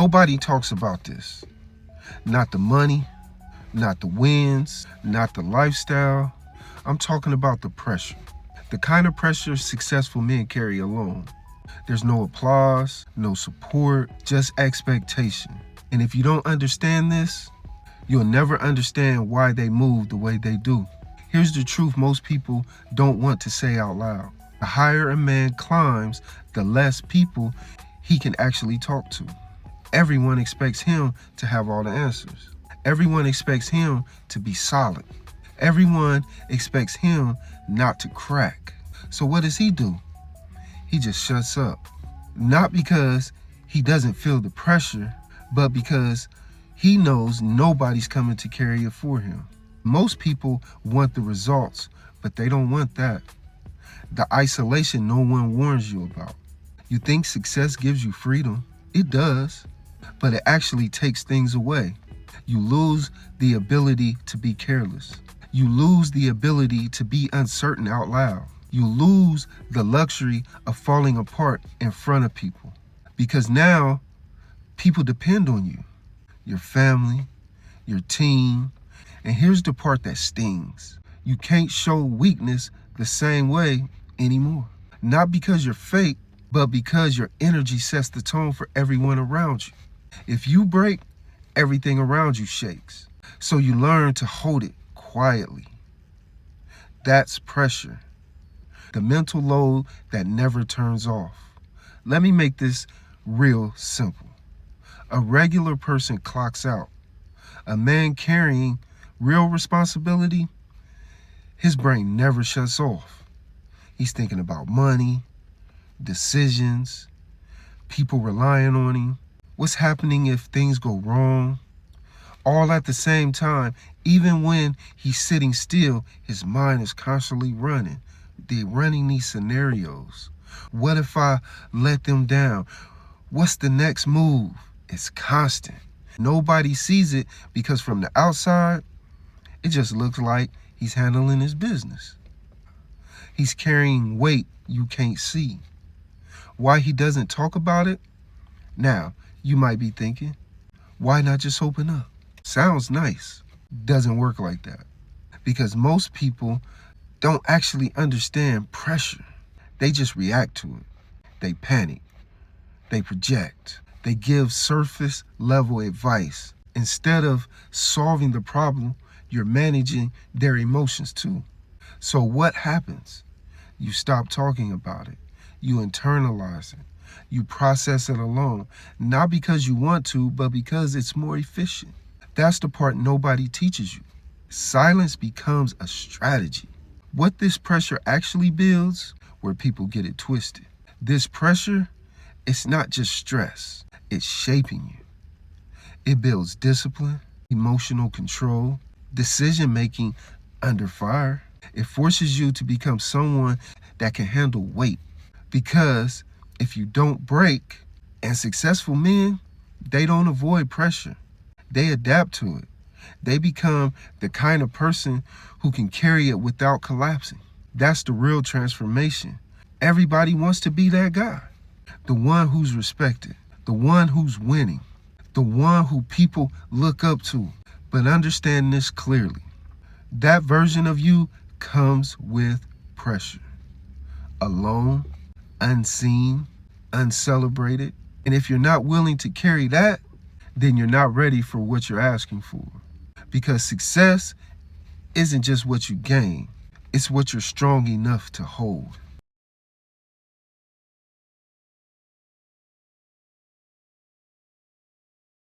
Nobody talks about this. Not the money, not the wins, not the lifestyle. I'm talking about the pressure. The kind of pressure successful men carry alone. There's no applause, no support, just expectation. And if you don't understand this, you'll never understand why they move the way they do. Here's the truth most people don't want to say out loud. The higher a man climbs, the less people he can actually talk to. Everyone expects him to have all the answers. Everyone expects him to be solid. Everyone expects him not to crack. So what does he do? He just shuts up. Not because he doesn't feel the pressure, but because he knows nobody's coming to carry it for him. Most people want the results, but they don't want that. The isolation no one warns you about. You think success gives you freedom. It does, but it actually takes things away. You lose the ability to be careless. You lose the ability to be uncertain out loud. You lose the luxury of falling apart in front of people. Because now, people depend on you, your family, your team. And here's the part that stings. You can't show weakness the same way anymore. Not because you're fake, but because your energy sets the tone for everyone around you. If you break, everything around you shakes. So you learn to hold it quietly. That's pressure. The mental load that never turns off. Let me make this real simple. A regular person clocks out. A man carrying real responsibility, his brain never shuts off. He's thinking about money, decisions, people relying on him, what's happening if things go wrong. All at the same time, even when he's sitting still, his mind is constantly running. They're running these scenarios. What if I let them down? What's the next move? It's constant. Nobody sees it because from the outside, it just looks like he's handling his business. He's carrying weight you can't see. Why he doesn't talk about it? Now, you might be thinking, why not just open up? Sounds nice. Doesn't work like that. Because most people don't actually understand pressure. They just react to it. They panic. They project. They give surface level advice. Instead of solving the problem, you're managing their emotions too. So what happens? You stop talking about it. You internalize it. You process it alone. Not because you want to, but because it's more efficient. That's the part nobody teaches you. Silence becomes a strategy. What this pressure actually builds, where people get it twisted. This pressure, it's not just stress. It's shaping you. It builds discipline, emotional control, decision-making under fire. It forces you to become someone that can handle weight. Because if you don't break, and successful men, they don't avoid pressure. They adapt to it. They become the kind of person who can carry it without collapsing. That's the real transformation. Everybody wants to be that guy. The one who's respected. The one who's winning. The one who people look up to. But understand this clearly. That version of you comes with pressure. Alone, unseen, uncelebrated. And if you're not willing to carry that, then you're not ready for what you're asking for. Because success isn't just what you gain, it's what you're strong enough to hold.